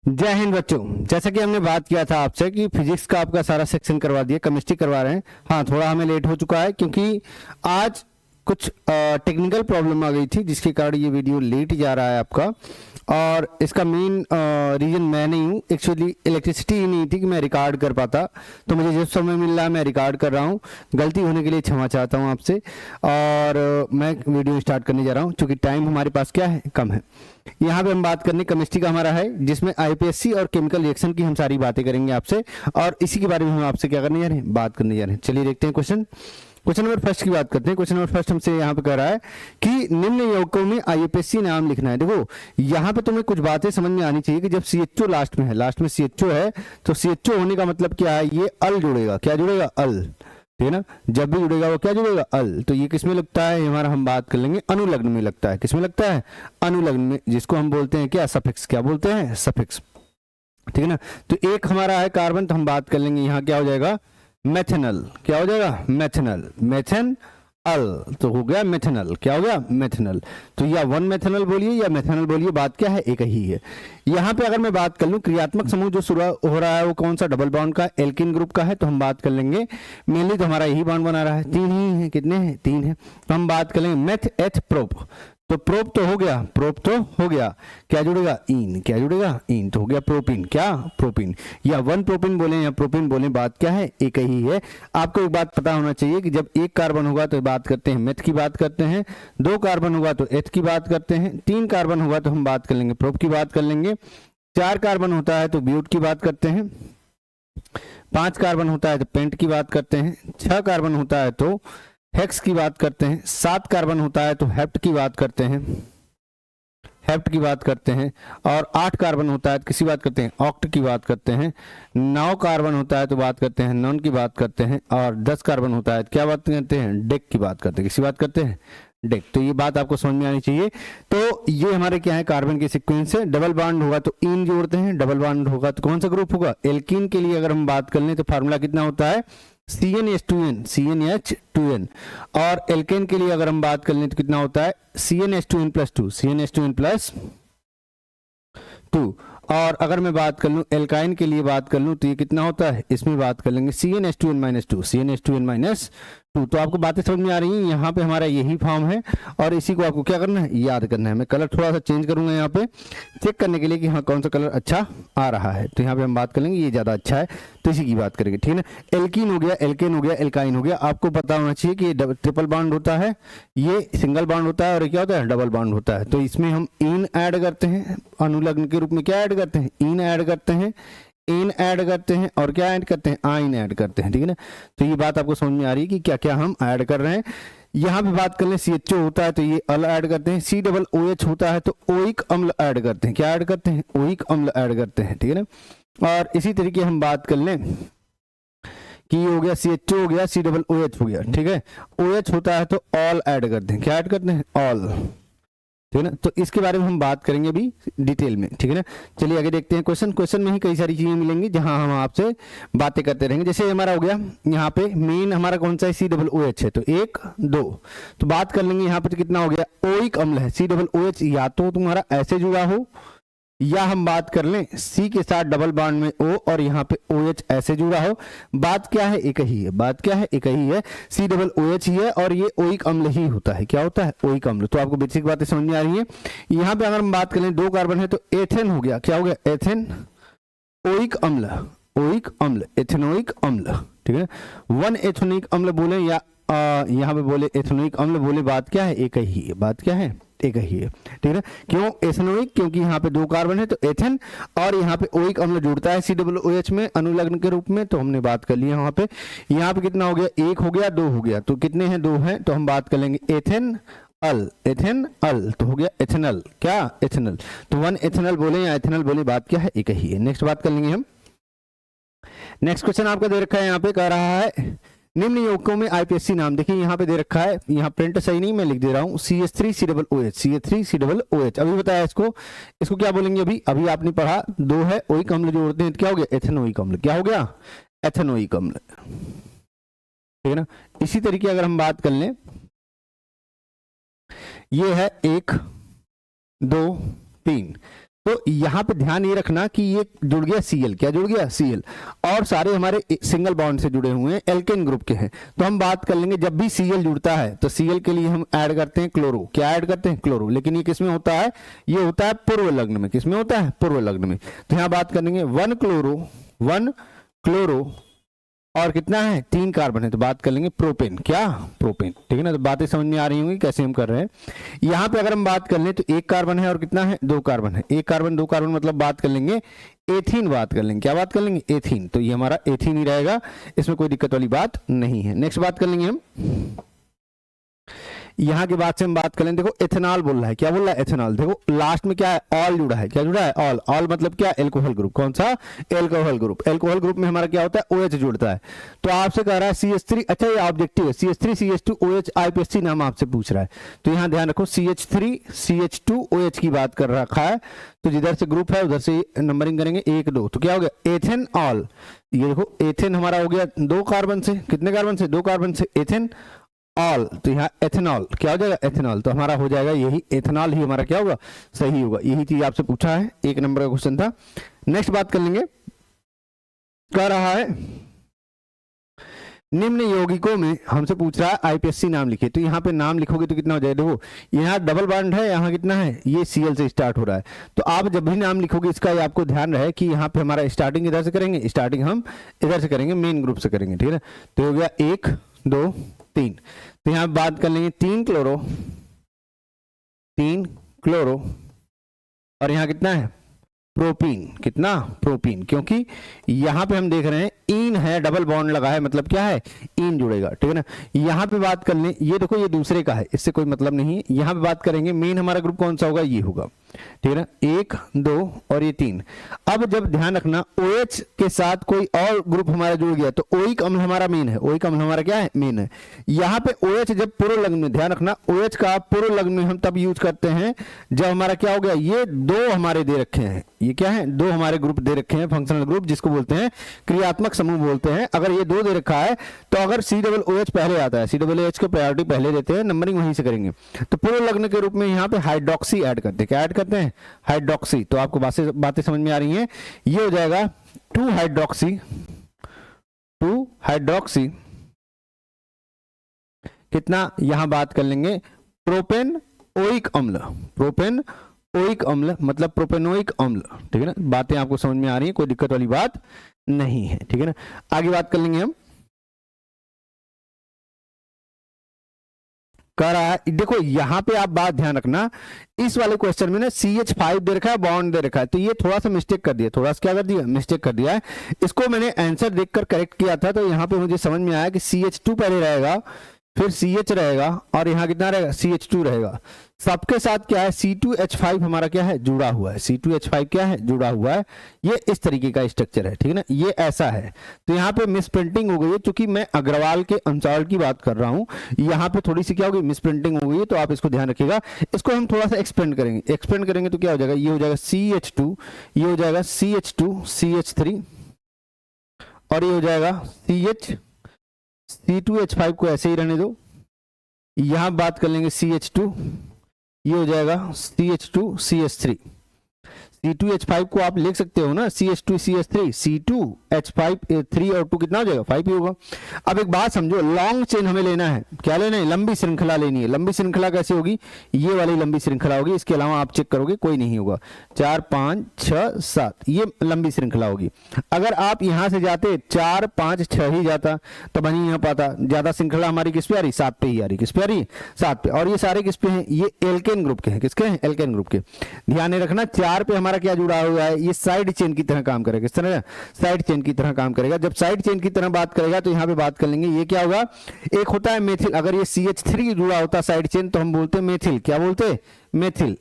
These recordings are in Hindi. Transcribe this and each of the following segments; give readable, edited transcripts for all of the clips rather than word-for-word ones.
जय हिंद बच्चों। जैसा कि हमने बात किया था आपसे कि फिजिक्स का आपका सारा सेक्शन करवा दिया, केमिस्ट्री करवा रहे हैं। हाँ, थोड़ा हमें लेट हो चुका है क्योंकि आज कुछ टेक्निकल प्रॉब्लम आ गई थी जिसके कारण ये वीडियो लेट जा रहा है आपका। और इसका मेन रीज़न मैं नहीं हूँ, एक्चुअली इलेक्ट्रिसिटी ही नहीं थी कि मैं रिकॉर्ड कर पाता, तो मुझे जिस समय मिल रहा है मैं रिकॉर्ड कर रहा हूँ। गलती होने के लिए क्षमा चाहता हूँ आपसे। और मैं वीडियो स्टार्ट करने जा रहा हूँ क्योंकि टाइम हमारे पास क्या है, कम है। यहाँ पे हम बात करने केमिस्ट्री का हमारा है जिसमें आईपीएससी और केमिकल रिएक्शन की हम सारी बातें करेंगे आपसे, और इसी के बारे में हम आपसे क्या करने जा रहे हैं, बात करने जा रहे हैं। चलिए देखते हैं क्वेश्चन नंबर फर्स्ट की बात करते हैं। क्वेश्चन नंबर फर्स्ट हमसे यहाँ पे कह रहा है कि निम्न यौगिकों में आईयूपीएसी नाम लिखना है। देखो यहाँ पे तुम्हें कुछ बातें समझ में आनी चाहिए कि जब सीएचओ लास्ट में है, लास्ट में सीएचओ है, तो सीएचओ होने का मतलब क्या है, ये अल जुड़ेगा। क्या जुड़ेगा? अल। ठीक है ना, जब भी जुड़ेगा वो क्या जुड़ेगा? अल। तो ये किसमें लगता है, हमारा हम बात कर लेंगे अनुलग्न में लगता है। किसमें लगता है? अनुलग्न में, जिसको हम बोलते हैं क्या, सफिक्स। क्या बोलते हैं? सफिक्स। ठीक है ना। तो एक हमारा है कार्बन, तो हम बात कर लेंगे यहाँ क्या हो जाएगा, मेथेनल। क्या हो जाएगा? मेथेनल। मेथेन अल, तो हो गया मेथेनल। क्या हो गया? मेथेनल। तो या वन मेथेनल बोलिए या मेथेनल बोलिए, बात क्या है, एक ही है। यहाँ पे अगर मैं बात कर लूं क्रियात्मक समूह जो शुरू हो रहा है वो कौन सा, डबल बॉन्ड का, एल्किन ग्रुप का है, तो हम बात कर लेंगे मेनली तो हमारा यही बॉन्ड बना रहा है, तीन ही है। कितने हैं? तीन है। तो हम बात कर लेंगे मेथ एथ प्रोप। तो प्रोप तो हो गया, प्रोप तो हो गया, क्या जुड़ेगा? इन। क्या जुड़ेगा? इन। तो हो गया प्रोपिन। क्या? प्रोपिन। या वन प्रोपिन बोले या प्रोपिन बोले, बात क्या है, एक ही है। आपको एक बात पता होना चाहिए कि जब एक कार्बन होगा तो बात करते हैं मेथ की बात करते हैं, दो कार्बन होगा तो एथ की बात करते हैं, तीन कार्बन होगा तो हम बात कर लेंगे प्रोप की बात कर लेंगे, चार कार्बन होता है तो ब्यूट की बात करते हैं, पांच कार्बन होता है तो पेंट की बात करते हैं, छह कार्बन होता है तो हेक्स की बात करते हैं, सात कार्बन होता है तो हेप्ट की बात करते हैं, हेप्ट की बात करते हैं, और आठ कार्बन होता है तो किसी बात करते हैं, ऑक्ट की बात करते हैं, नौ कार्बन होता है तो बात करते हैं, नॉन की बात करते हैं, और 10 कार्बन होता है तो क्या बात करते हैं, डेक की बात करते हैं। किसी बात करते हैं, डेक। तो ये बात आपको समझ में आनी चाहिए। तो ये हमारे क्या है, कार्बन के सीक्वेंस है। डबल बॉन्ड होगा तो इन जोड़ते हैं, डबल बॉन्ड होगा तो कौन सा ग्रुप होगा, एल्कीन के लिए अगर हम बात कर लें तो फार्मूला कितना होता है, CnH2n, CnH2n। और एल्केन के लिए अगर हम बात कर लें तो कितना होता है, CnH2n+2, CnH2n+2। और अगर मैं बात कर लूं एल्काइन के लिए बात कर लूं तो ये कितना होता है, इसमें बात कर लेंगे CnH2n-2, CnH2n-2। तो आपको बातें समझ में आ रही हैं। यहाँ पे हमारा यही फॉर्म है और इसी को आपको क्या करना है, याद करना है। मैं कलर थोड़ा सा चेंज करूंगा यहाँ पे चेक करने के लिए कि हाँ कौन सा कलर अच्छा आ रहा है। तो यहाँ पे हम बात कर लेंगे ये ज्यादा अच्छा है, तो इसी की बात करेंगे। ठीक है ना। एल्कीन हो गया, एल्केन हो गया, एल्काइन हो गया। आपको पता होना चाहिए कि ये ट्रिपल बॉन्ड होता है, ये सिंगल बॉन्ड होता है, और क्या होता है, डबल बॉन्ड होता है। तो इसमें हम इन ऐड करते हैं, अनुलग्न के रूप में क्या ऐड करते हैं, इन ऐड करते हैं, इन ऐड करते हैं, और क्या ऐड करते हैं, आइन ऐड करते हैं। ठीक है ना। तो ये बात आपको समझ में आ रही है कि क्या क्या हम ऐड कर रहे हैं। यहाँ पे बात कर लें CHO होता है तो ये अल ऐड करते हैं, COOH होता है तो ओइक अम्ल ऐड करते हैं। क्या ऐड करते हैं, ओइक अम्ल ऐड करते हैं। ठीक है ना। और इसी तरीके हम बात कर लें कि हो गया CHO हो गया, COOH हो गया। ठीक है। OH होता है तो ऑल ऐड करते हैं। क्या ऐड करते हैं, ऑल। ठीक है ना। तो इसके बारे में हम बात करेंगे अभी डिटेल में। ठीक है ना। चलिए आगे देखते हैं क्वेश्चन में ही कई सारी चीजें मिलेंगी जहां हम आपसे बातें करते रहेंगे। जैसे हमारा हो गया यहाँ पे मेन हमारा कौन सा है, COOH है, तो एक दो। तो बात कर लेंगे यहाँ पे तो कितना हो गया, ओइक अम्ल है। COOH या तो तुम्हारा ऐसे जुड़ा हो, या हम बात कर लें C के साथ डबल बॉन्ड में O और यहाँ पे OH ऐसे जुड़ा हो। बात क्या है, एक ही है। बात क्या है, एक ही है। COOH ही है और ये ओइक अम्ल ही होता है। क्या होता है, ओइक अम्ल। तो आपको बेसिक बातें समझ में आ रही है। यहाँ पे अगर हम बात करें दो कार्बन है तो एथेन हो गया। क्या हो गया, एथेन ओइक अम्ल, ओइक अम्ल, एथेनोइक अम्ल। ठीक है। वन एथेनोइक अम्ल बोले या यहाँ पे बोले एथेनोइक अम्ल बोले, बात क्या है, एक ही है। बात क्या है, एक ही है। ठीक है। क्यों एथेनोइक, क्योंकि यहाँ पे दो कार्बन है तो एथेन, और यहाँ पे ओइक अम्ल जुड़ता है COOH में अनुलग्न के रूप में। तो हमने बात कर लिया। यहाँ पे कितना हो गया, एक हो गया, दो हो गया। तो कितने हैं, दो हैं। तो हम बात कर लेंगे एथेन अल, एथेन अल, तो हो गया एथेनल। क्या, एथेनल। तो वन एथेनल बोले या एथेनल बोले, बात क्या है, एक ही है। नेक्स्ट बात कर लेंगे हम। नेक्स्ट क्वेश्चन आपका दे रखा है, यहाँ पे कह रहा है निम्न यौगिकों में आईपीएससी नाम। देखिए यहाँ पे दे रखा है, यहाँ प्रिंट सही नहीं, मैं लिख दे रहा हूँ CH3COOH, CH3COOH। अभी बताया इसको क्या बोलेंगे, अभी आपने पढ़ा, दो है ओइक अम्ल जोड़ते हैं तो क्या हो गया, एथेनोइक अम्ल। क्या हो गया, एथेनोइक अम्ल। ठीक है ना। इसी तरीके अगर हम बात कर लें, ये है एक दो तीन, तो यहां पे ध्यान ये रखना कि ये जुड़ गया Cl, क्या जुड़ गया Cl, और सारे हमारे सिंगल बॉन्ड से जुड़े हुए हैं, एल्केन ग्रुप के हैं। तो हम बात कर लेंगे जब भी Cl जुड़ता है तो Cl के लिए हम ऐड करते हैं क्लोरो, क्या ऐड करते हैं क्लोरो, लेकिन ये किसमें होता है, ये होता है पूर्व लग्न में, किसमें होता है पूर्व लग्न में। तो यहां बात करेंगे 1 क्लोरो और कितना है 3 कार्बन है, तो बात कर लेंगे प्रोपेन, क्या प्रोपेन, ठीक है ना। तो बातें समझ में आ रही होंगी कैसे हम कर रहे हैं। यहां पे अगर हम बात कर लें तो 1 कार्बन है और कितना है 2 कार्बन है, 1 कार्बन 2 कार्बन मतलब बात कर लेंगे एथीन, बात कर लेंगे, क्या बात कर लेंगे एथीन, तो ये हमारा एथीन ही रहेगा, इसमें कोई दिक्कत वाली बात नहीं है। नेक्स्ट बात कर लेंगे हम, यहां के बाद से हम बात करें, देखो एथेनॉल बोल रहा है, क्या बोल रहा है एथेनॉल, देखो लास्ट में क्या है ऑल जुड़ा है, क्या जुड़ा है ऑल, ऑल मतलब क्या एल्कोहल ग्रुप, कौन सा एल्कोहल ग्रुप, एल्कोहल ग्रुप में हमारा क्या होता है OH जुड़ता है। तो आपसे कह रहा है CH3, अच्छा ये ऑब्जेक्टिव है, CH3 CH2 OH IPSC नाम आपसे पूछ रहा है, तो यहां ध्यान रखो CH3 CH2 OH की बात कर रखा है, तो जिधर से ग्रुप है उधर से नंबरिंग करेंगे 1 2, तो क्या हो गया एथेनॉल, ये देखो एथेन हमारा हो गया 2 कार्बन से, कितने कार्बन से 2 कार्बन से, एथेन ऑल, तो यहाँ एथेनॉल क्या हो जाएगा एथेनॉल, तो हमारा हो जाएगा यही एथेनॉल ही हमारा क्या होगा सही होगा, यही चीज आपसे पूछा है, 1 नंबर का क्वेश्चन था। नेक्स्ट बात कर लेंगे, क्या रहा है निम्न यौगिकों में, हमसे पूछ रहा है IPSC नाम लिखे, तो यहाँ पे नाम लिखोगे तो कितना हो जाएगा, देखो यहाँ डबल बॉन्ड है, यहाँ कितना है ये Cl से स्टार्ट हो रहा है, तो आप जब भी नाम लिखोगे इसका ये आपको ध्यान रहे कि यहाँ पे हमारा स्टार्टिंग इधर से करेंगे, स्टार्टिंग हम इधर से करेंगे, मेन ग्रुप से करेंगे, ठीक है। तो हो गया 1 2 3, तो यहाँ बात कर लेंगे 3 क्लोरो और यहाँ कितना है प्रोपीन, कितना प्रोपीन, क्योंकि यहां पे हम देख रहे हैं इन है, डबल बॉन्ड लगा है, मतलब क्या है इन जुड़ेगा, ठीक है ना। यहां पे बात कर लें, ये देखो ये दूसरे का है, इससे कोई मतलब नहीं है। यहां पे बात करेंगे मेन हमारा ग्रुप कौन सा होगा, ये होगा, ठीक है ना, 1 2 और ये 3। अब जब ध्यान रखना OH के साथ कोई और ग्रुप हमारा जुड़ गया तो ओइक अम्ल हमारा मेन है, ओइक अम्ल हमारा क्या है मेन है। यहाँ पे OH जब पूर्व लग्न में, ध्यान रखना OH का पूर्व लग्न में हम तब यूज करते हैं जब हमारा क्या हो गया, ये 2 हमारे दे रखे हैं, ये क्या है 2 हमारे ग्रुप दे रखे हैं, फंक्शनल ग्रुप जिसको बोलते हैं क्रियात्मक समूह बोलते हैं। अगर ये 2 दे रखा है तो अगर COOH पहले आता है, COOH को प्रायोरिटी पहले देते हैं, नंबरिंग वहीं से करेंगे, तो पूर्व लग्न के रूप में यहाँ पे हाइड्रोक्सी ऐड करते हैं, क्या ऐड करते हैं हाइड्रोक्सी। तो आपको बातें समझ में आ रही हैं, ये हो जाएगा 2 हाइड्रोक्सी कितना, यहां बात कर लेंगे प्रोपेन ओइक अम्ल मतलब प्रोपेनोइक अम्ल, ठीक है ना। बातें आपको समझ में आ रही है, कोई दिक्कत वाली बात नहीं है, ठीक है ना। आगे बात कर लेंगे हम, कह रहा है देखो यहां पे आप बात ध्यान रखना, इस वाले क्वेश्चन में ना CH5 दे रखा है, बॉन्ड दे रखा है, तो ये थोड़ा सा मिस्टेक कर दिया, थोड़ा सा क्या कर दिया मिस्टेक कर दिया है। इसको मैंने आंसर देखकर करेक्ट किया था, तो यहाँ पे मुझे समझ में आया कि CH2 पहले रहेगा, फिर CH रहेगा और यहाँ कितना रहेगा CH2 रहेगा। सबके साथ क्या है C2H5 हमारा क्या है जुड़ा हुआ है, C2H5 क्या है जुड़ा हुआ है, ये इस तरीके का स्ट्रक्चर है, ठीक है ना, ये ऐसा है। तो यहाँ पे मिस प्रिंटिंग हो गई है, क्योंकि मैं अग्रवाल के अंसार की बात कर रहा हूँ, यहाँ पे थोड़ी सी क्या होगी मिस प्रिंटिंग हो गई है, तो आप इसको ध्यान रखिएगा। इसको हम थोड़ा सा एक्सपेंड करेंगे तो क्या हो जाएगा, ये हो जाएगा CH2, ये हो जाएगा CH2 CH3 और ये हो जाएगा C2H5 को ऐसे ही रहने दो। यहां बात कर लेंगे CH2, ये हो जाएगा CH2 CH3, C2H5 को आप लिख सकते हो ना CH2 CH3, C2H5 3 और 2 कितना हो जाएगा 5 ही होगा। अब एक बात समझो, लॉन्ग चेन हमें लेना है, क्या लेना है लंबी श्रृंखला लेनी है। लंबी श्रृंखला कैसे होगी, ये वाली लंबी श्रृंखला होगी, इसके अलावा आप चेक करोगे कोई नहीं होगा। 4 5 6 7 ये लंबी श्रृंखला होगी। अगर आप यहां से जाते 4 5 6 ही जाता तो बन ही नहीं पाता, ज्यादा श्रृंखला हमारी किस पे आ रही 7 पे ही आ रही, किस पे आ रही 7 पे। और ये सारे किस पे हैं, ये एल्केन ग्रुप के हैं, किसके हैं एल्केन ग्रुप के। ध्यान रखना 4 पे हमारा क्या जुड़ा हुआ है, ये साइड चेन की तरह काम करेगा, किस तरह साइड चेन की तरह काम करेगा। जब साइड चेन की तरह बात करेगा तो यहां पे बात कर लेंगे, ये क्या होगा एक होता है मेथिल, अगर ये CH3 जुड़ा होता साइड चेन तो हम बोलते मेथिल, क्या बोलते मेथिल,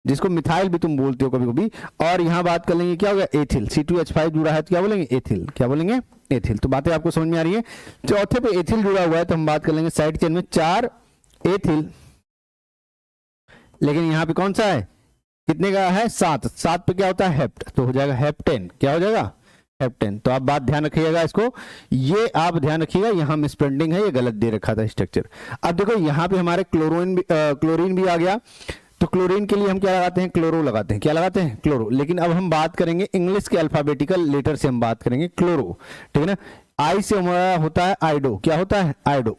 जिसको मिथाइल भी तुम बोलते हो कभी कभी। और यहां बात कर लेंगे क्या होगा एथिल, C2H5 जुड़ा है तो क्या बोलेंगे एथिल, क्या बोलेंगे एथिल। तो बातें आपको समझ में आ रही है। चौथे पे एथिल जुड़ा हुआ है तो हम बात कर लेंगे साइड चेन में 4 एथिल, लेकिन यहां पे कौन सा है कितने का है 7, 7 पे क्या होता है हेप्ट, तो हो जाएगा हेप्टेन, क्या हो जाएगा हेप्टेन। तो आप बात ध्यान रखिएगा इसको, ये आप ध्यान रखिएगा, यहां मिसप्रिंटिंग है, ये गलत दे रखा था स्ट्रक्चर। अब देखो यहां पे हमारे क्लोरीन भी आ गया, तो क्लोरीन के लिए हम क्या लगाते हैं, क्लोरो लगाते हैं, क्या लगाते हैं, क्लोरो। लेकिन अब हम बात करेंगे इंग्लिश के अल्फाबेटिकल लेटर से, हम बात करेंगे क्लोरो, ठीक है ना। आई से हमारा होता है आइडो, क्या होता है, आइडो।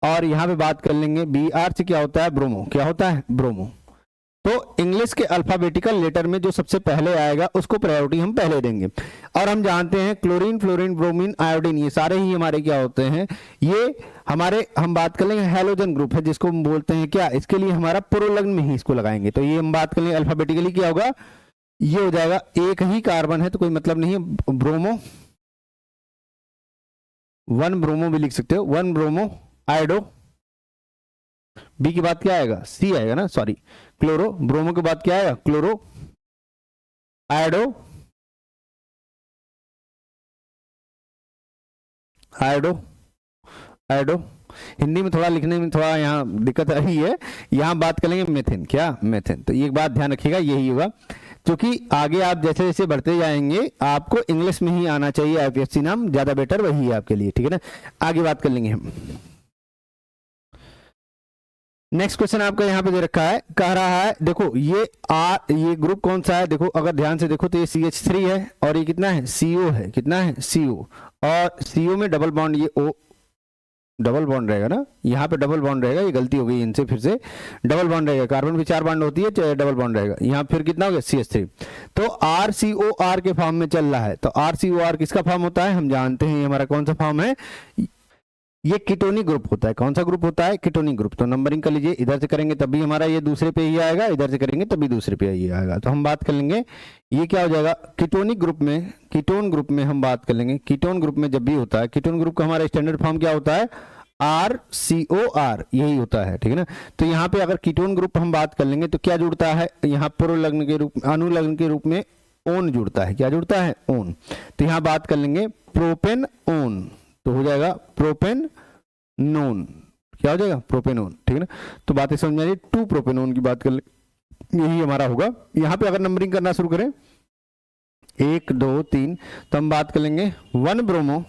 और यहां पे बात कर लेंगे बी आर से क्या होता है, ब्रोमो, क्या होता है, ब्रोमो। तो इंग्लिश के अल्फाबेटिकल लेटर में जो सबसे पहले आएगा उसको प्रायोरिटी हम पहले देंगे। और हम जानते हैं क्लोरीन, फ्लोरीन, ब्रोमीन, आयोडीन, ये सारे ही हमारे क्या होते हैं, ये हमारे, हम बात कर लेंगे हैलोजन ग्रुप है, जिसको हम बोलते हैं क्या, इसके लिए हमारा पुरोलग्न में ही इसको लगाएंगे। तो ये हम बात कर लेंगे अल्फाबेटिकली क्या होगा, ये हो जाएगा, एक ही कार्बन है तो कोई मतलब नहीं है, ब्रोमो, वन ब्रोमो भी लिख सकते हो, वन ब्रोमो आयोडो। बी के बाद क्या आएगा, सी आएगा ना, सॉरी, क्लोरो। ब्रोमो के बाद क्या आएगा, chloro, iodo, iodo, iodo. Hindi में थोड़ा लिखने में थोड़ा यहाँ दिक्कत आ रही है। यहाँ बात करेंगे मेथिन, क्या, मेथिन। तो एक बात ध्यान रखिएगा, यही होगा, क्योंकि आगे आप जैसे जैसे बढ़ते जाएंगे आपको इंग्लिश में ही आना चाहिए, आईपीएससी नाम ज्यादा बेटर वही है आपके लिए, ठीक है ना। आगे बात कर लेंगे हम। नेक्स्ट क्वेश्चन आपका यहाँ पे दे रखा है, कह रहा है देखो ये ग्रुप कौन सा है, देखो अगर ध्यान से देखो तो ये CH3 है, और ये कितना है, CO है, कितना है, CO। और CO में डबल बॉन्ड, ये O डबल बॉन्ड रहेगा ना, यहाँ पे डबल बॉन्ड रहेगा, ये गलती हो गई इनसे, फिर से डबल बॉन्ड रहेगा, कार्बन भी 4 बॉन्ड होती है, चाहे डबल बॉन्ड रहेगा। यहाँ फिर कितना हो गया, CH3। तो RCOR के फॉर्म में चल रहा है। तो RCOR किसका फॉर्म होता है, हम जानते हैं ये हमारा कौन सा फॉर्म है, ये कीटोनिक ग्रुप होता है। कौन सा ग्रुप होता है, कीटोनिक ग्रुप। तो नंबरिंग कर लीजिए, इधर से करेंगे तब भी हमारा ये दूसरे पे ही आएगा, इधर से करेंगे तब भी दूसरे पे ही आएगा। तो हम बात कर लेंगे ये क्या हो जाएगा, कीटोनिक ग्रुप में, कीटोन ग्रुप में हम बात कर लेंगे। कीटोन ग्रुप में जब भी होता है, कीटोन ग्रुप का हमारा स्टैंडर्ड फॉर्म क्या होता है, RCOR, यही होता है, ठीक है ना। तो यहाँ पे अगर कीटोन ग्रुप हम बात कर लेंगे तो क्या जुड़ता है, यहाँ पुरोलग्न के रूप, अनुलग्न के रूप में ओन जुड़ता है, क्या जुड़ता है, ओन। तो यहाँ बात कर लेंगे प्रोपेन ओन, तो हो जाएगा प्रोपेन नोन, क्या हो जाएगा, प्रोपेनोन, ठीक है ना। तो बातें समझ में आ रही, 2 प्रोपेनोन की बात कर ले, यही हमारा होगा। यहाँ पे अगर नंबरिंग करना शुरू करें 1 2 3, तो हम बात कर लेंगे 1 ब्रोमो,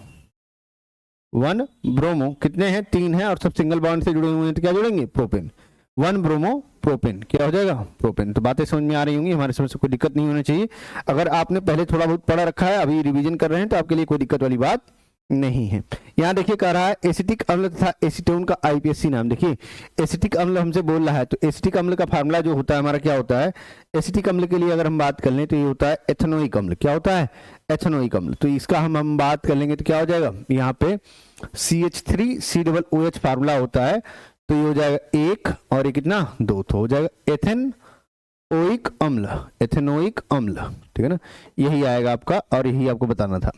1 ब्रोमो, कितने हैं, 3 हैं, और सब सिंगल बॉन्ड से जुड़े हुए हैं, तो क्या जुड़ेंगे, प्रोपेन। 1 ब्रोमो प्रोपेन, क्या हो जाएगा, प्रोपेन। तो बातें समझ में आ रही होंगी, हमारे समझ से कोई दिक्कत नहीं होनी चाहिए। अगर आपने पहले थोड़ा बहुत पढ़ा रखा है, अभी रिवीजन कर रहे हैं, तो आपके लिए कोई दिक्कत वाली बात नहीं है। यहाँ देखिए कह रहा है एसिटिक अम्ल तथा एसीटोन का आईपीएससी नाम। देखिए एसिटिक अम्ल हमसे बोल रहा है, तो एसिटिक अम्ल का फार्मूला जो होता है हमारा क्या होता है, एसिटिक अम्ल के लिए अगर हम बात कर लें तो ये होता है एथेनोइक अम्ल, क्या होता है, एथेनोइक अम्ल। तो इसका हम बात कर लेंगे तो क्या हो जाएगा, यहाँ पे CH3COOH फार्मूला होता है, तो ये हो जाएगा 1 और ये कितना 2, तो हो जाएगा एथेनोइक अम्ल, एथेनोइक अम्ल, ठीक है ना, यही आएगा आपका, और यही आपको बताना था।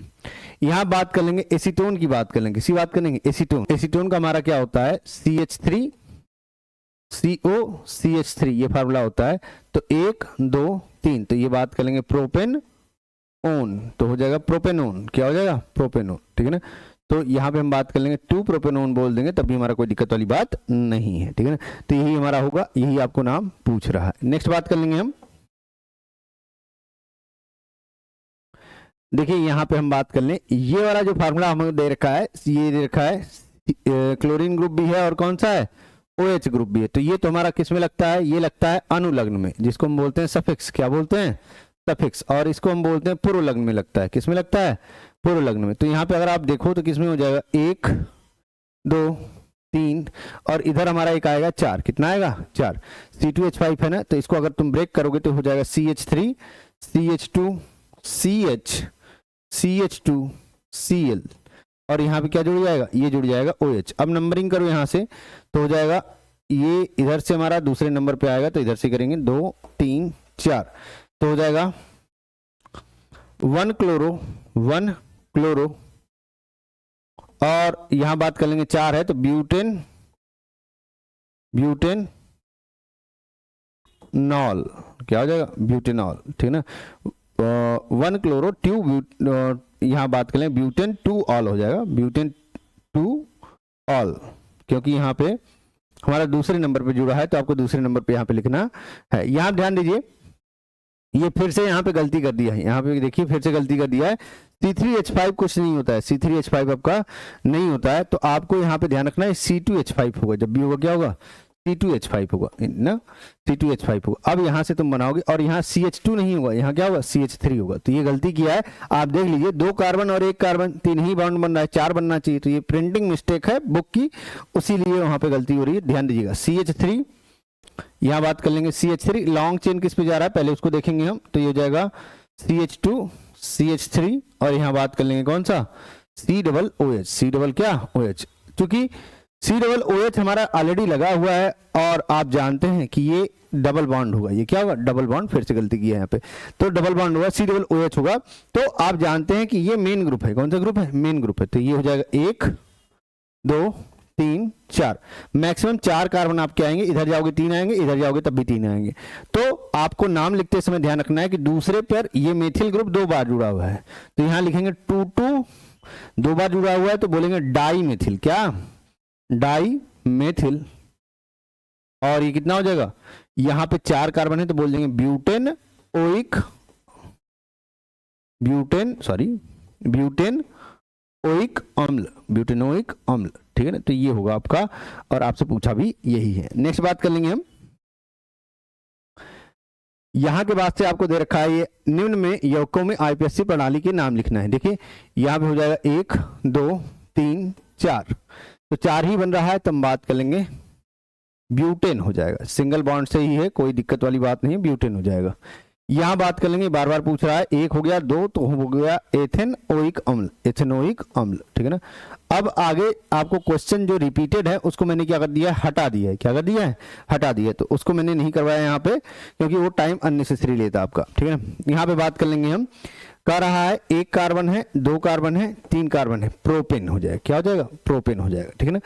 यहां बात कर लेंगे एसीटोन की, बात कर लेंगे, किसी बात करेंगे एसीटोन। एसीटोन का हमारा क्या होता है, CH3COCH3, ये फार्मूला होता है। तो 1 2 3, तो ये बात कर लेंगे प्रोपेन ओन, तो हो जाएगा प्रोपेनोन, क्या हो जाएगा, प्रोपेनोन, ठीक है ना। तो यहाँ पे हम बात कर लेंगे 2 प्रोपेनोन बोल देंगे, तब भी हमारा कोई दिक्कत वाली बात नहीं है, ठीक है ना। तो यही हमारा होगा, यही आपको नाम पूछ रहा है। नेक्स्ट बात कर लेंगे हम, देखिए यहाँ पे हम बात कर लें, ये वाला जो फार्मूला हमें दे रखा है, ये दे रखा है क्लोरीन ग्रुप भी है और कौन सा है, OH ग्रुप भी है। तो ये तो हमारा किस में लगता है, ये लगता है अनुलग्न में, जिसको हम बोलते हैं सफिक्स, क्या बोलते हैं, सफिक्स। और इसको हम बोलते हैं पुरोलग्न में लगता है, किस में लगता है, पुरोलग्न में। तो यहाँ पे अगर आप देखो तो किस में हो जाएगा, 1 2 3, और इधर हमारा एक आएगा 4, कितना आएगा, 4। C2H5 है ना, तो इसको अगर तुम ब्रेक करोगे तो हो जाएगा CH3 CH2 CH2Cl, और यहाँ पे क्या जुड़ जाएगा, ये जुड़ जाएगा OH। अब नंबरिंग करो यहाँ से, तो हो जाएगा ये इधर से हमारा दूसरे नंबर पे आएगा, तो इधर से करेंगे 2 3 4, तो हो जाएगा 1 क्लोरो, 1 क्लोरो, और यहां बात कर लेंगे 4 है, तो ब्यूटेन, ब्यूटेन नॉल, क्या हो जाएगा, ब्यूटेनॉल, ठीक है ना। 1 क्लोरो 2 यहाँ बात करें ब्यूटेन 2 ऑल हो जाएगा, ब्यूटेन 2 ऑल, क्योंकि यहाँ पे हमारा दूसरे नंबर पे जुड़ा है, तो आपको दूसरे नंबर पे यहाँ पे लिखना है। यहाँ ध्यान दीजिए, ये फिर से यहाँ पे गलती कर दिया है, यहाँ पे देखिए फिर से गलती कर दिया है। C3H5 कुछ नहीं होता है, C3H5 आपका नहीं होता है, तो आपको यहाँ पे ध्यान रखना है C2H5 होगा, जब भी होगा क्या होगा, C2H5 होगा ना, C2H5 होगा। अब यहाँ से तुम बनाओगे और यहाँ CH2 नहीं होगा, यहाँ क्या होगा CH3 होगा। तो ये गलती किया है, आप देख लीजिए 2 कार्बन और 1 कार्बन, 3 ही बॉन्ड बन रहा है, 4 बनना चाहिए। तो ये प्रिंटिंग मिस्टेक है बुक की, उसीलिए वहां पे गलती हो रही है, ध्यान दीजिएगा। CH3 यहाँ बात कर लेंगे, CH3 लॉन्ग चेन किस पे जा रहा है पहले उसको देखेंगे हम। तो ये हो जाएगा CH2 CH3 और यहाँ बात कर लेंगे कौन सा C OH, C क्या OH, क्योंकि COOH हमारा ऑलरेडी लगा हुआ है और आप जानते हैं कि ये डबल बॉन्ड होगा। ये क्या होगा डबल बॉन्ड, फिर से गलती की है यहाँ पे, तो डबल बॉन्ड होगा COOH होगा। तो आप जानते हैं कि ये मेन ग्रुप है, कौन सा ग्रुप है मेन ग्रुप है। तो ये हो जाएगा 1 2 3 4, मैक्सिमम 4 कार्बन आपके आएंगे, इधर जाओगे 3 आएंगे, इधर जाओगे तब भी 3 आएंगे। तो आपको नाम लिखते समय ध्यान रखना है कि दूसरे पर ये मेथिल ग्रुप 2 बार जुड़ा हुआ है, तो यहाँ लिखेंगे 2 2 बार जुड़ा हुआ है तो बोलेंगे डाई मेथिल, क्या डाई मेथिल। और ये कितना हो जाएगा, यहां पे 4 कार्बन है तो बोल देंगे ब्यूटेनोइक अम्ल, ठीक है ना। तो ये होगा आपका, और आपसे पूछा भी यही है। नेक्स्ट बात कर लेंगे हम, यहां के बाद से आपको दे रखा है ये निम्न में यौगिकों में आईपीएससी प्रणाली के नाम लिखना है। देखिए यहां पे हो जाएगा 1 2 3 4, तो 4 ही बन रहा है, तो हम बात कर लेंगे ब्यूटेन हो जाएगा, सिंगल बॉन्ड से ही है, कोई दिक्कत वाली बात नहीं, ब्यूटेन हो जाएगा। यहां बात कर लेंगे, बार बार पूछ रहा है, 1 हो गया, 2 तो हो गया एथेनोइक अम्ल, ठीक है ना। अब आगे आपको क्वेश्चन जो रिपीटेड है उसको मैंने क्या कर दिया है, हटा दिया है। क्या कर दिया है, हटा दिया है। तो उसको मैंने नहीं करवाया यहाँ पे क्योंकि वो टाइम अननेसेसरी लेता आपका, ठीक है ना। यहाँ पे बात कर लेंगे हम, कह रहा है 1 कार्बन है, 2 कार्बन है, 3 कार्बन है, प्रोपेन हो जाएगा, क्या हो जाएगा प्रोपेन हो जाएगा, ठीक है ना।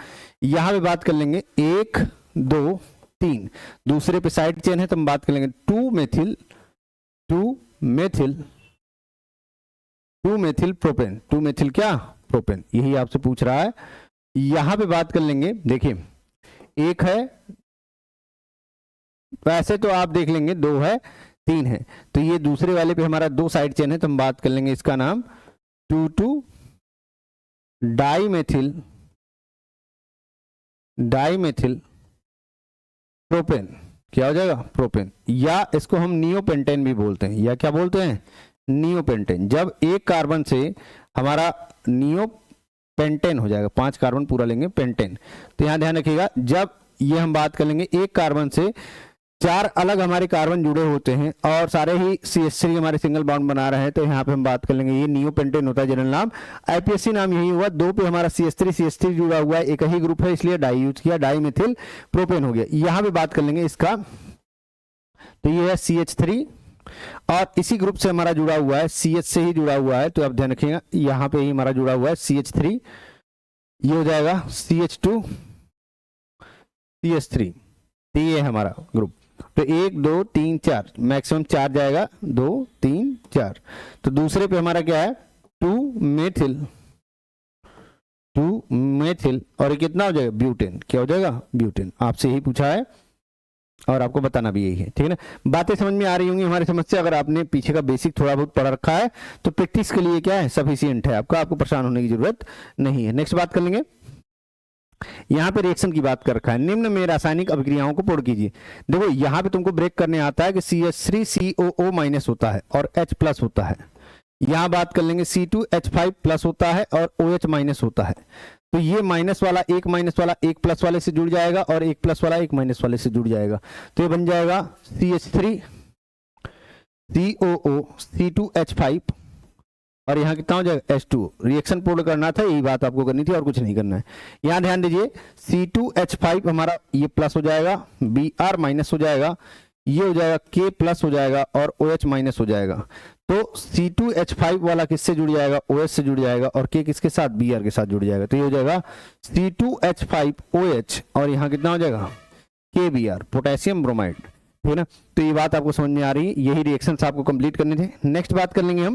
यहाँ पे बात कर लेंगे 1 2 3, दूसरे पे साइड चेन है तो हम बात कर लेंगे 2 मेथिल प्रोपेन, 2 मेथिल क्या प्रोपेन, यही आपसे पूछ रहा है। यहां पे बात कर लेंगे, देखिए 1 है, वैसे तो आप देख लेंगे 2 है 3 है, तो ये दूसरे वाले पे हमारा 2 साइड चेन है तो हम बात कर लेंगे इसका नाम 2 डाईमेथिल प्रोपेन, क्या हो जाएगा प्रोपेन, या इसको हम नियोपेंटेन भी बोलते हैं, या क्या बोलते हैं नियोपेंटेन। जब 1 कार्बन से हमारा नियोपेंटेन हो जाएगा, 5 कार्बन पूरा लेंगे पेंटेन। तो यहां ध्यान रखिएगा, जब ये हम बात कर लेंगे 1 कार्बन से 4 अलग हमारे कार्बन जुड़े होते हैं और सारे ही CH3 हमारे सिंगल बॉन्ड बना रहे हैं, तो यहाँ पे हम बात कर लेंगे ये नियोपेंटेन होता है जनरल नाम। आईपीएससी नाम यही हुआ, 2 पे हमारा CH3 जुड़ा हुआ है, एक ही ग्रुप है इसलिए डाई यूज किया, डाई मेथिल प्रोपेन हो गया। यहाँ पे बात कर लेंगे इसका, तो ये है CH3 और इसी ग्रुप से हमारा जुड़ा हुआ है, CH से ही जुड़ा हुआ है, तो आप ध्यान रखिएगा यहाँ पे ही हमारा जुड़ा हुआ है CH3, ये हो जाएगा CH2 CH3, ये है हमारा ग्रुप। तो 1 2 3 4, मैक्सिमम 4 जाएगा, 2 3 4। तो दूसरे पे हमारा क्या है 2 मेथिल और कितना हो जाएगा ब्यूटेन, क्या हो जाएगा ब्यूटेन। आपसे यही पूछा है और आपको बताना भी यही है, ठीक है ना। बातें समझ में आ रही होंगी हमारी समझ से, अगर आपने पीछे का बेसिक थोड़ा बहुत पढ़ रखा है तो प्रैक्टिस के लिए क्या है सफिशिएंट है आपका, आपको परेशान होने की जरूरत नहीं है। नेक्स्ट बात कर लेंगे, यहाँ पे रिएक्शन की बात कर रखा है, निम्न में रासायनिक अभिक्रियाओं को पूर्ण कीजिए। देखो यहाँ पे तुमको ब्रेक करने आता है कि CH3 COO माइनस होता है और H प्लस होता है। यहाँ बात कर लेंगे C2H5 प्लस होता है और OH माइनस होता है। तो ये माइनस वाला एक प्लस वाले से जुड़ जाएगा और एक प्लस वाला एक माइनस वाले से जुड़ जाएगा, तो ये बन जाएगा CH3 COO C2H5 और यहाँ कितना हो जाएगा H2। रिएक्शन पूर्ण करना था, यही बात आपको करनी थी और कुछ नहीं करना है। यहाँ ध्यान दीजिए C2H5 हमारा ये प्लस हो जाएगा, Br माइनस हो जाएगा, ये हो जाएगा K प्लस हो जाएगा और OH माइनस हो जाएगा। तो C2H5 वाला किससे जुड़ जाएगा OH से जुड़ जाएगा और K किसके साथ Br के साथ जुड़ जाएगा, तो ये हो जाएगा C2H5OH और यहाँ कितना हो जाएगा KBr पोटेशियम ब्रोमाइड, ठीक है ना। तो ये बात आपको समझ में आ रही है, यही रिएक्शंस आपको कंप्लीट करने थे। नेक्स्ट बात कर लेंगे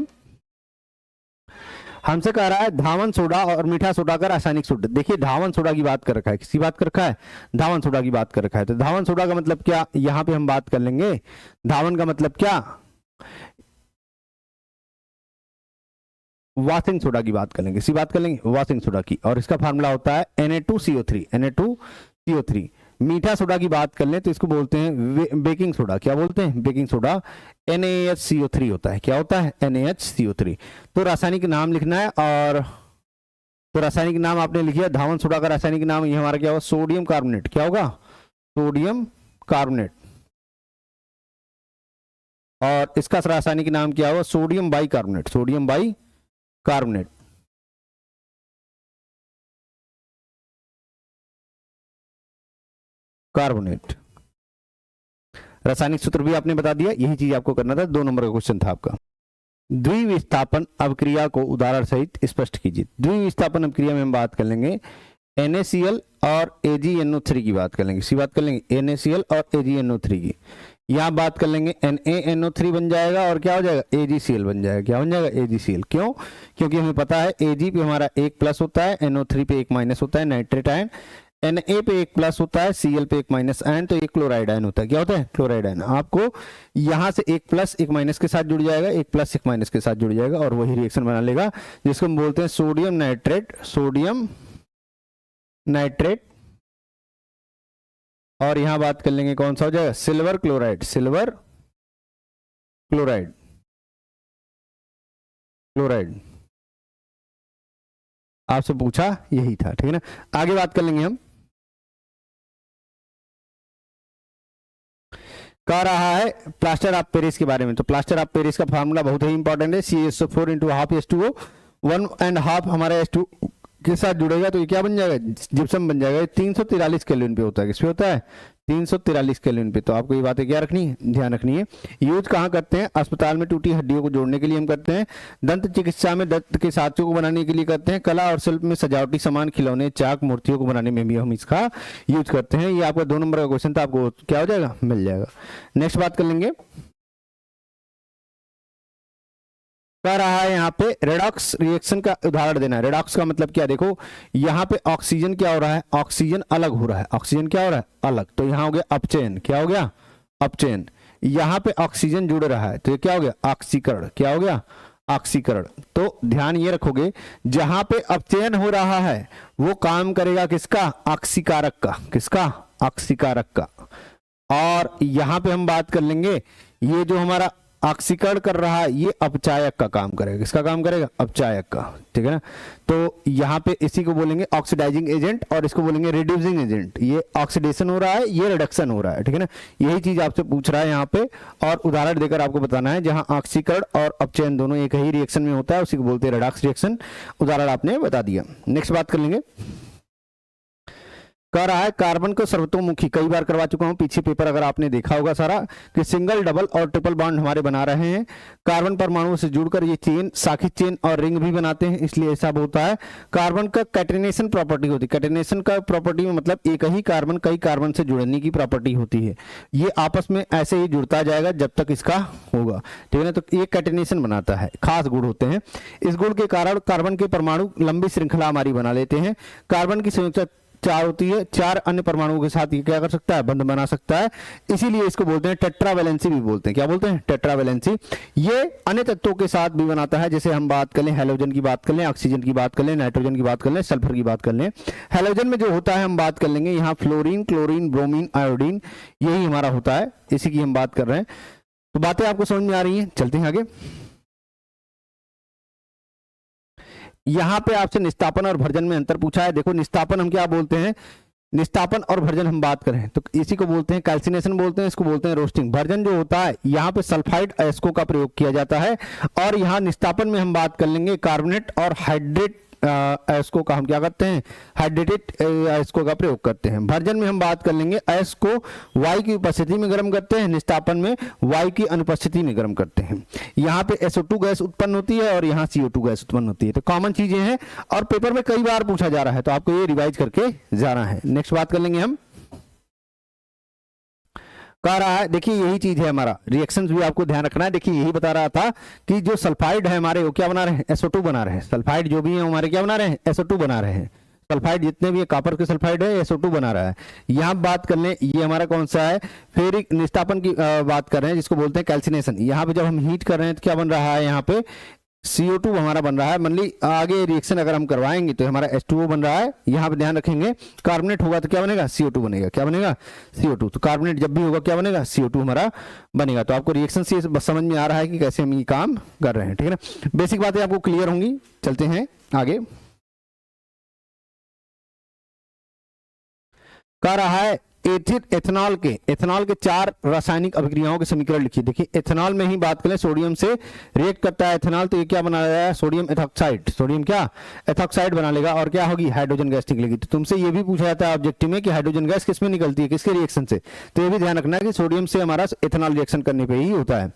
हमसे कह रहा है धावन सोडा और मीठा सोडा का रासायनिक सूत्र। देखिए धावन सोडा की बात कर रखा है, किसी बात कर रखा है धावन सोडा की बात कर रखा है। तो धावन सोडा का मतलब क्या, यहां पे हम बात कर लेंगे धावन का मतलब क्या, वॉशिंग सोडा की बात कर लेंगे, इसी बात कर लेंगे वॉशिंग सोडा की, और इसका फार्मूला होता है Na2CO3, Na2CO3 मीठा सोडा की बात कर लें तो इसको बोलते हैं बेकिंग सोडा। क्या बोलते हैं? Baking soda. NaHCO3 होता है। क्या होता है? NaHCO3। तो रासायनिक नाम लिखना है, और तो रासायनिक नाम आपने लिखिए। धावन सोडा का रासायनिक नाम ये हमारा क्या होगा? Sodium carbonate. क्या होगा? Sodium carbonate. और इसका रासायनिक नाम क्या होगा? Sodium bicarbonate. Sodium bicarbonate. Carbonate. रासायनिक सूत्र भी आपने बता दिया। यही चीज आपको करना था, 2 नंबर का क्वेश्चन था आपका। द्विविस्थापन अवक्रिया को उदाहरण सहित स्पष्ट कीजिए। द्विविस्थापन अवक्रिया में हम बात कर लेंगे NaCl और AgNO3 की बात कर लेंगे। इसी बात कर लेंगे NaCl और AgNO3 की। यहाँ बात कर लेंगे NaNO3 बन जाएगा, और क्या हो जाएगा? AgCl बन जाएगा। क्या बन जाएगा? AgCl। क्यों? क्योंकि हमें पता है Ag पे हमारा 1 प्लस होता है, NO3 पे 1 माइनस होता है, नाइट्रेट आयन। Na पे 1 प्लस होता है, Cl पे 1 माइनस आयन, तो एक क्लोराइड आयन होता है। क्या होता है? Chloride ion. आपको यहां से 1 प्लस 1 माइनस के साथ जुड़ जाएगा, 1 प्लस 1 माइनस के साथ जुड़ जाएगा, और वही रिएक्शन बना लेगा, जिसको हम बोलते हैं सोडियम नाइट्रेट। Sodium nitrate. और यहां बात कर लेंगे कौन सा हो जाएगा? Silver chloride. Silver chloride. Chloride आपसे पूछा, यही था। ठीक है ना? आगे बात कर लेंगे हम। कह रहा है प्लास्टर ऑफ पेरिस के बारे में। तो प्लास्टर ऑफ पेरिस का फार्मूला बहुत ही इंपॉर्टेंट है। CaSO4 इंटू हाफ H2O, 1.5 हमारा H2 के साथ जुड़ेगा, तो ये क्या बन जाएगा? जिप्सम बन जाएगा। 343 केल्विन पे होता है। किस पे होता है? 343 केल्विन पे। तो आपको ये बातें क्या रखनी है? ध्यान रखनी है। यूज कहाँ करते हैं? अस्पताल में टूटी हड्डियों को जोड़ने के लिए हम करते हैं। दंत चिकित्सा में दंत के साथियों को बनाने के लिए करते हैं। कला और शिल्प में सजावटी सामान, खिलौने, चाक, मूर्तियों को बनाने में भी हम इसका यूज करते हैं। ये आपका 2 नंबर का क्वेश्चन था, आपको क्या हो जाएगा? मिल जाएगा। नेक्स्ट बात कर लेंगे। कह रहा है यहाँ पे रेडॉक्स रिएक्शन का उदाहरण देना है। रेडॉक्स का मतलब क्या? देखो यहाँ पे ऑक्सीजन क्या हो रहा है? ऑक्सीजन अलग हो रहा है। ऑक्सीजन क्या हो रहा है? अलग। तो यहाँ हो गया अपचयन। क्या हो गया? अपचयन। यहाँ पे ऑक्सीजन जुड़ रहा है, तो ये क्या हो गया? ऑक्सीकरण। क्या हो गया? ऑक्सीकरण। तो ध्यान ये रखोगे, जहां पे अपचयन हो रहा है वो काम करेगा किसका? ऑक्सीकारक का। किसका? ऑक्सीकारक का। और यहां पे हम बात कर लेंगे, ये जो हमारा ऑक्सीकरण कर रहा है ये अपचायक का काम करेगा। किसका काम करेगा? अपचायक का। ठीक है ना? तो यहाँ पे इसी को बोलेंगे ऑक्सीडाइजिंग एजेंट, और इसको बोलेंगे रिड्यूसिंग एजेंट। ये ऑक्सीडेशन हो रहा है, ये रिडक्शन हो रहा है। ठीक है ना? यही चीज आपसे पूछ रहा है यहाँ पे, और उदाहरण देकर आपको बताना है। जहां ऑक्सीकरण और अपचयन दोनों एक ही रिएक्शन में होता है, उसी को बोलते हैं रेडॉक्स रिएक्शन। उदाहरण आपने बता दिया। नेक्स्ट बात कर लेंगे। कह रहा है कार्बन को सर्वतोमुखी, कई बार करवा चुका हूं पीछे पेपर, अगर आपने देखा होगा सारा, कि सिंगल, डबल और ट्रिपल बॉन्ड हमारे बना रहे हैं। कार्बन परमाणुओं से जुड़कर ये चेन, साखी चेन और रिंग भी बनाते हैं, इसलिए ऐसा होता है। कार्बन का कैटेनेशन प्रॉपर्टी होती है। कैटेनेशन का प्रॉपर्टी में मतलब एक ही कार्बन कई कार्बन से जुड़ने की प्रॉपर्टी होती है। ये आपस में ऐसे ही जुड़ता जाएगा जब तक इसका होगा। ठीक है ना? तो ये कैटेनेशन बनाता है, खास गुण होते हैं। इस गुण के कारण कार्बन के परमाणु लंबी श्रृंखला हमारी बना लेते हैं। कार्बन की संयुक्त 4 होती है, 4 अन्य परमाणुओं के साथ ये क्या कर सकता है? बंध बना सकता है। इसीलिए इसको बोलते हैं टेट्रावैलेंसी भी बोलते हैं। क्या बोलते हैं? टेट्रावैलेंसी। ये अन्य तत्वों के साथ भी बनाता है, जैसे हम बात कर लें हैलोजन की बात कर लें, ऑक्सीजन की बात कर लें, नाइट्रोजन की बात कर लें, सल्फर की बात कर लें। हैलोजन में जो होता है हम बात कर लेंगे यहाँ फ्लोरीन, क्लोरीन, ब्रोमीन, आयोडीन, यही हमारा होता है, इसी की हम बात कर रहे हैं। तो बातें आपको समझ में आ रही हैं? चलते हैं आगे। यहां पे आपसे निस्तापन और भर्जन में अंतर पूछा है। देखो निस्तापन हम क्या बोलते हैं? निस्तापन और भर्जन हम बात करें तो इसी को बोलते हैं कैल्सिनेशन बोलते हैं, इसको बोलते हैं रोस्टिंग। भर्जन जो होता है यहाँ पे सल्फाइड अयस्कों का प्रयोग किया जाता है, और यहाँ निस्तापन में हम बात कर लेंगे कार्बोनेट और हाइड्रेट अयस्कों का हम क्या करते हैं? हाइड्रेटेड अयस्कों का प्रयोग करते हैं। भर्जन में हम बात कर लेंगे अयस्क को वायु की उपस्थिति में गर्म करते हैं, निस्तापन में वायु की अनुपस्थिति में गर्म करते हैं। यहाँ पे SO2 गैस उत्पन्न होती है और यहाँ CO2 गैस उत्पन्न होती है। तो कॉमन चीजें हैं और पेपर में कई बार पूछा जा रहा है, तो आपको ये रिवाइज करके जाना है। नेक्स्ट बात कर लेंगे हम। कह रहा है देखिए यही चीज है हमारा, रिएक्शंस भी आपको ध्यान रखना है। देखिए यही बता रहा था कि जो सल्फाइड है हमारे वो क्या बना रहे हैं? SO2 बना रहे हैं। सल्फाइड जो भी है हमारे क्या बना रहे हैं? SO2 बना रहे हैं। सल्फाइड जितने भी कॉपर के सल्फाइड है SO2 बना रहा है। यहाँ बात कर लें, ये हमारा कौन सा है? फेरिक निस्तापन की बात कर रहे हैं, जिसको बोलते हैं कैल्सिनेशन। यहाँ पे जब हम हीट कर रहे हैं तो क्या बन रहा है? यहाँ पे CO2 हमारा बन रहा है। मान ली आगे रिएक्शन अगर हम करवाएंगे तो हमारा H2O बन रहा है। यहाँ पे ध्यान रखेंगे, कार्बोनेट होगा तो क्या बनेगा, CO2 बनेगा। क्या बनेगा, CO2। तो कार्बोनेट जब भी होगा क्या बनेगा, CO2 हमारा बनेगा। तो आपको रिएक्शन से बस समझ में आ रहा है कि कैसे हम ये काम कर रहे हैं, ठीक है ना। बेसिक बातें आपको क्लियर होंगी। चलते हैं आगे। कह रहा है एथेनॉल के 4 रासायनिक अभिक्रियाओं के समीकरण लिखिए। देखिए एथेनॉल में ही बात करें, सोडियम से रिएक्ट करता है एथेनॉल, तो ये क्या बना रहा है, सोडियम एथॉक्साइड। सोडियम क्या, एथॉक्साइड बना लेगा, और क्या होगी, हाइड्रोजन गैस निकलेगी। तो तुमसे ये भी पूछा जाता है ऑब्जेक्टिव में कि हाइड्रोजन गैस किसमें निकलती है, किसके रिएक्शन से। तो ये भी ध्यान रखना है कि सोडियम से हमारा एथेनॉल रिएक्शन करने पर ही होता है।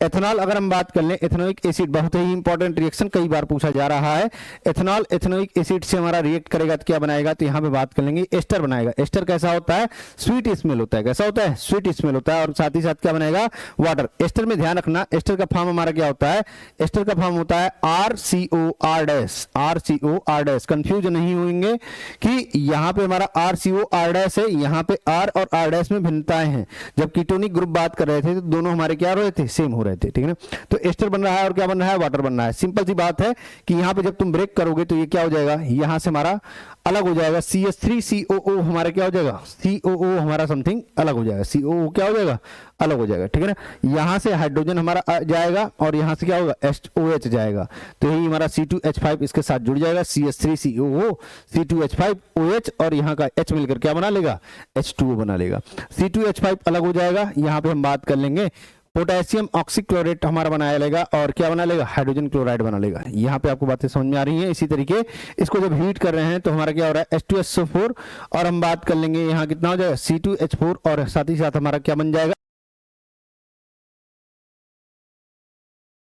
एथेनॉल अगर हम बात कर लें, एथेनोइक एसिड बहुत ही इंपॉर्टेंट रिएक्शन, कई बार पूछा जा रहा है। एथेनॉल एथेनोइक एसिड से हमारा रिएक्ट करेगा तो क्या बनाएगा, तो यहाँ पे बात कर लेंगे एस्टर बनाएगा। एस्टर कैसा होता है, स्वीट स्मेल होता है। कैसा होता है, स्वीट स्मेल होता है। और साथ ही साथ क्या बनाएगा, वाटर। एस्टर में ध्यान रखना, एस्टर का फॉर्म हमारा क्या होता है, एस्टर का फॉर्म होता है RCOR। कंफ्यूज नहीं होंगे कि यहाँ पे हमारा RCOR है, यहाँ पे R और R में भिन्नताएं हैं। जब कीटोनिक ग्रुप बात कर रहे थे तो दोनों हमारे क्या हो रहे थे, सेम हो रहे थे, ठीक है ना। तो एस्टर बन रहा है और क्या बन रहा है, वाटर बन रहा है। सिंपल सी बात है कि यहाँ पे जब तुम ब्रेक करोगे तो ये क्या हो जाएगा, यहाँ से हमारा अलग हो जाएगा। CH3COO हमारा क्या हो जाएगा, COO हमारा समथिंग अलग हो जाएगा। COO क्या हो जाएगा, अलग हो जाएगा, ठीक है ना। यहाँ से हाइड्रोजन हमारा जाएगा और यहाँ से क्या होगा, OH जाएगा। तो यही हमारा C2H5 इसके साथ जुड़ जाएगा, CH3COO C2H5OH, और यहाँ का H मिलकर क्या बना लेगा, H2O बना लेगा। C2H5 अलग हो जाएगा। यहाँ पे हम बात कर लेंगे पोटेशियम ऑक्सीक्लोरेट हमारा बनाया लेगा, और क्या बना लेगा, हाइड्रोजन क्लोराइड बना लेगा। यहाँ पे आपको बातें समझ में आ रही हैं। इसी तरीके इसको जब हीट कर रहे हैं तो हमारा क्या हो रहा है, H2SO4, और हम बात कर लेंगे यहाँ कितना हो जाएगा, C2H4, और साथ ही साथ हमारा क्या बन जाएगा,